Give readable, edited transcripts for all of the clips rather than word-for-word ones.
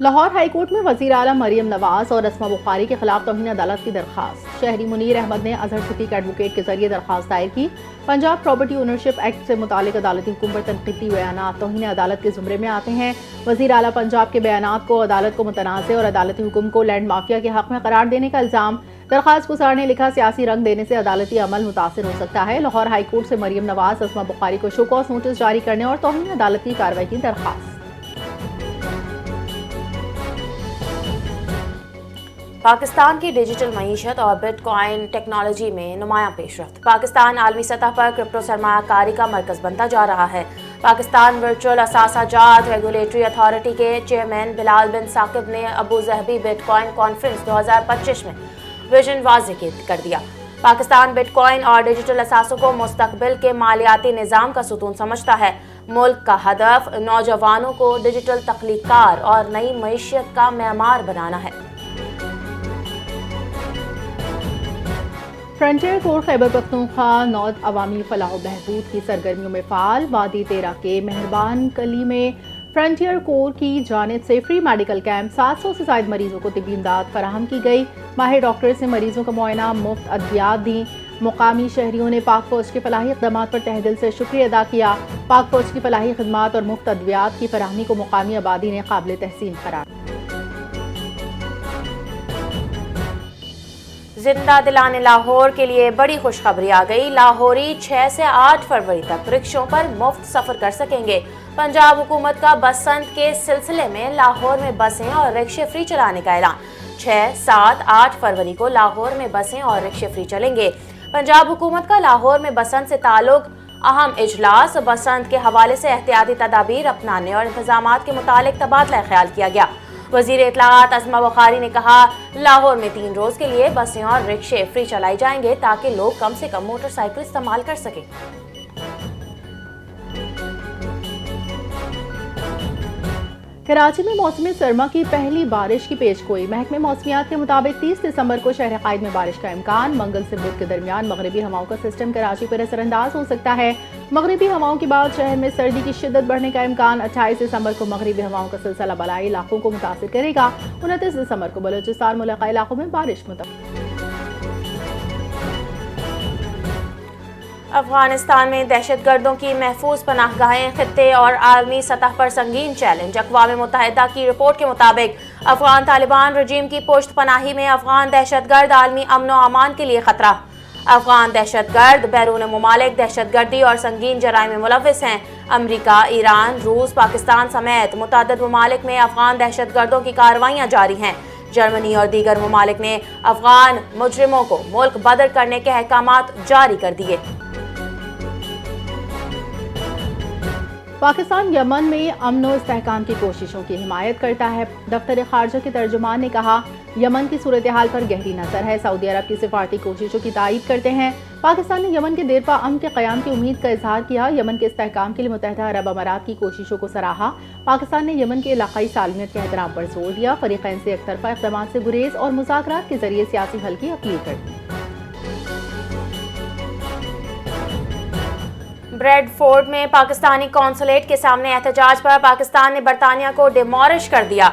Lahore high court میں وزیر اعلیٰ مریم نواز اور اسما بخاری کے خلاف توہین عدالت کی درخواست. شہری منیر احمد نے اظہر صدیق ایڈوکیٹ کے ذریعے درخواست دائر کی. پنجاب پراپرٹی اونرشپ ایکٹ سے متعلق عدالتی حکم پر تنقیدی بیانات توہین عدالت کے زمرے میں آتے ہیں. وزیر اعلیٰ پنجاب کے بیانات کو عدالت کو متنازع اور عدالتی حکم کو لینڈ مافیا کے حق میں قرار دینے کا الزام. درخواست گزار نے لکھا سیاسی رنگ دینے سے عدالتی عمل متاثر ہو سکتا ہے. لاہور ہائی کورٹ سے مریم نواز اسما بخاری کو شو کاز نوٹس جاری کرنے اور توہین عدالت کی کارروائی کی درخواست. پاکستان کی ڈیجیٹل معیشت اور بٹ کوائن ٹیکنالوجی میں نمایاں پیش رفت. پاکستان عالمی سطح پر کرپٹو سرمایہ کاری کا مرکز بنتا جا رہا ہے. پاکستان ورچوئل اثاثہ جات ریگولیٹری اتھارٹی کے چیئرمین بلال بن ثاقب نے Abu Dhabi bitcoin conference 2025 میں ویژن واضح کر دیا. پاکستان بٹ کوائن اور ڈیجیٹل اثاثوں کو مستقبل کے مالیاتی نظام کا ستون سمجھتا ہے. ملک کا ہدف نوجوانوں کو ڈیجیٹل تخلیق کار اور نئی معیشت کا معمار بنانا ہے. فرنٹیئر کور خیبر پختونخوا نارتھ عوامی فلاح و بہبود کی سرگرمیوں میں فعال. وادی تیرہ کے مہربان کلی میں فرنٹیئر کور کی جانب سے فری میڈیکل کیمپ 700 سے زائد مریضوں کو طبی امداد فراہم کی گئی. ماہر ڈاکٹرز نے مریضوں کا معائنہ، مفت ادویات دیں. مقامی شہریوں نے پاک فوج کے فلاحی اقدامات پر تہہ دل سے شکریہ ادا کیا. پاک فوج کی فلاحی خدمات اور مفت ادویات کی فراہمی کو مقامی آبادی نے قابل تحسین قرار. زندہ دلانے لاہور کے لیے بڑی خوشخبری آ گئی. لاہوری 6 سے 8 فروری تک رکشوں پر مفت سفر کر سکیں گے. پنجاب حکومت کا بسنت کے سلسلے میں لاہور میں بسیں اور رکشے فری چلانے کا اعلان. 6، 7، 8 فروری کو لاہور میں بسیں اور رکشے فری چلیں گے. پنجاب حکومت کا لاہور میں بسنت سے تعلق اہم اجلاس. بسنت کے حوالے سے احتیاطی تدابیر اپنانے اور انتظامات کے متعلق تبادلہ خیال کیا گیا. وزیر اطلاعات اسما بخاری نے کہا لاہور میں 3 روز کے لیے بسیں اور رکشے فری چلائے جائیں گے تاکہ لوگ کم سے کم موٹر سائیکل استعمال کر سکیں. کراچی میں موسم سرما کی پہلی بارش کی پیش گوئی. محکمہ موسمیات کے مطابق 30 دسمبر کو شہر قائد میں بارش کا امکان. منگل سے بدھ کے درمیان مغربی ہواؤں کا سسٹم کراچی پر اثر انداز ہو سکتا ہے. مغربی ہواؤں کے بعد شہر میں سردی کی شدت بڑھنے کا امکان. 28 دسمبر کو مغربی ہواؤں کا سلسلہ بالائی علاقوں کو متاثر کرے گا. 29 دسمبر کو بلوچستان ملحقہ علاقوں میں بارش متوقع. افغانستان میں دہشت گردوں کی محفوظ پناہ گاہیں خطے اور عالمی سطح پر سنگین چیلنج. اقوام متحدہ کی رپورٹ کے مطابق افغان طالبان رجیم کی پشت پناہی میں افغان دہشت گرد عالمی امن و امان کے لیے خطرہ. افغان دہشت گرد بیرون ممالک دہشت گردی اور سنگین جرائم میں ملوث ہیں. امریکہ، ایران، روس، پاکستان سمیت متعدد ممالک میں افغان دہشت گردوں کی کارروائیاں جاری ہیں. جرمنی اور دیگر ممالک نے افغان مجرموں کو ملک بدر کرنے کے احکامات جاری کر دیے. پاکستان یمن میں امن و استحکام کی کوششوں کی حمایت کرتا ہے. دفتر خارجہ کے ترجمان نے کہا یمن کی صورتحال پر گہری نظر ہے. سعودی عرب کی سفارتی کوششوں کی تائید کرتے ہیں. پاکستان نے یمن کے دیرپا امن کے قیام کی امید کا اظہار کیا. یمن کے استحکام کے لیے متحدہ عرب امارات کی کوششوں کو سراہا. پاکستان نے یمن کے علاقائی سالمیت کے احترام پر زور دیا. فریقین سے ایک طرفہ اقدامات سے گریز اور مذاکرات کے ذریعے سیاسی حل کی اپیل کر دی. بریڈ فورڈ میں پاکستانی قونصلیٹ کے سامنے احتجاج پر پاکستان نے برطانیہ کو ڈیمولش کر دیا.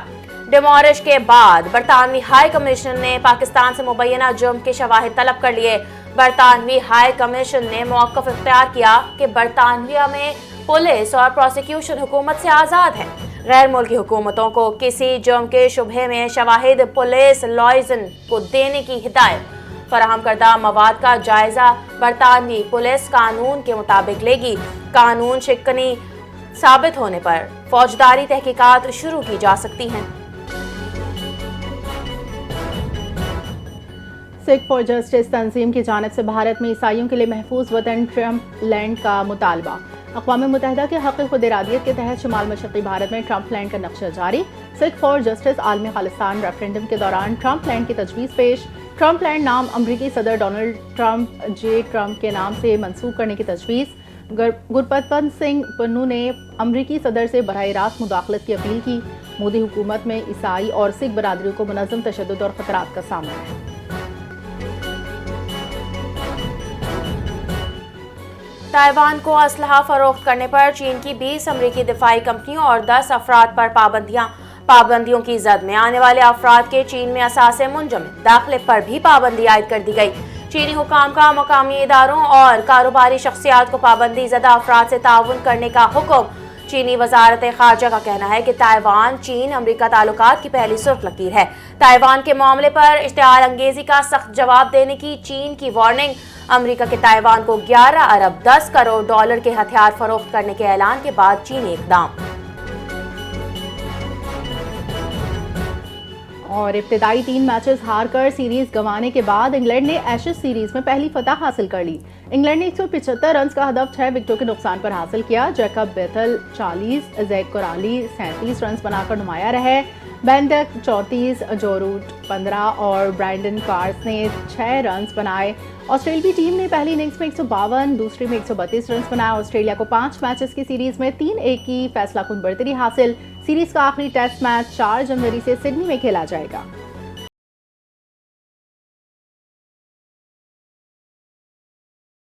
ڈیمولش کے بعد برطانوی ہائی کمیشن نے پاکستان سے مبینہ جرم کے شواہد طلب کر لیے. برطانوی ہائی کمیشن نے موقف اختیار کیا کہ برطانیہ میں پولیس اور پروسیکیوشن حکومت سے آزاد ہے. غیر ملکی حکومتوں کو کسی جرم کے شبہے میں شواہد پولیس لائزن کو دینے کی ہدایت. فراہم کردہ مواد کا جائزہ برطانوی پولیس قانون کے مطابق لے گی. قانون شکنی ثابت ہونے پر فوجداری تحقیقات شروع کی جا سکتی ہیں. سکھ فار جسٹس تنظیم کی جانب سے بھارت میں عیسائیوں کے لیے محفوظ وطن ٹرمپ لینڈ کا مطالبہ. اقوام متحدہ کے حق خود ارادیت کے تحت شمال مشرقی بھارت میں ٹرمپ لینڈ کا نقشہ جاری. سکھ فار جسٹس عالمی خالصتان ریفرنڈم کے دوران ٹرمپ لینڈ کی تجویز پیش. ٹرمپ لینڈ نام امریکی صدر ڈونلڈ ٹرمپ جے ٹرمپ کے نام سے منسوخ کرنے کی تجویز. گرپتن سنگھ پنو نے امریکی صدر سے براہ راست مداخلت کی اپیل کی. مودی حکومت میں عیسائی اور سکھ برادریوں کو منظم تشدد اور خطرات کا سامنا ہے. تائیوان کو اسلحہ فروخت کرنے پر چین کی 20 امریکی دفاعی کمپنیوں اور 10 افراد پر پابندیاں. پابندیوں کی زد میں آنے والے افراد کے چین میں اثاثے منجمد داخلے پر بھی پابندی عائد کر دی گئی۔ چینی حکام کا مقامی اداروں اور کاروباری شخصیات کو پابندی زدہ افراد سے تعاون کرنے کا حکم۔ چینی وزارت خارجہ کا کہنا ہے کہ تائیوان چین امریکہ تعلقات کی پہلی سرخ لکیر ہے۔ تائیوان کے معاملے پر اشتعال انگیزی کا سخت جواب دینے کی چین کی وارننگ۔ امریکہ کے تائیوان کو 11 ارب 10 کروڑ ڈالر کے ہتھیار فروخت کرنے کے اعلان کے بعد چینی اقدام۔ اور ابتدائی 3 میچز ہار کر سیریز گنوانے کے بعد انگلینڈ نے ایشز سیریز میں پہلی فتح حاصل کر لی۔ انگلینڈ نے 175 رنز کا ہدف 6 وکٹوں کے نقصان پر حاصل کیا۔ جیکب بیتھل 40، زیک کورالی 37 رنز بنا کر نمایاں رہے۔ بین ڈک 34، جو روٹ 15 اور برینڈن کارس نے 6 رنز بنائے۔ آسٹریلوی ٹیم نے پہلی اننگز میں 152، دوسری میں 132 رنز بنائے۔ آسٹریلیا کو 5 میچز کی سیریز میں 3-1 کی فیصلہ کن برتری حاصل۔ سیریز کا آخری ٹیسٹ میچ 4 جنوری سے سڈنی میں کھیلا جائے گا۔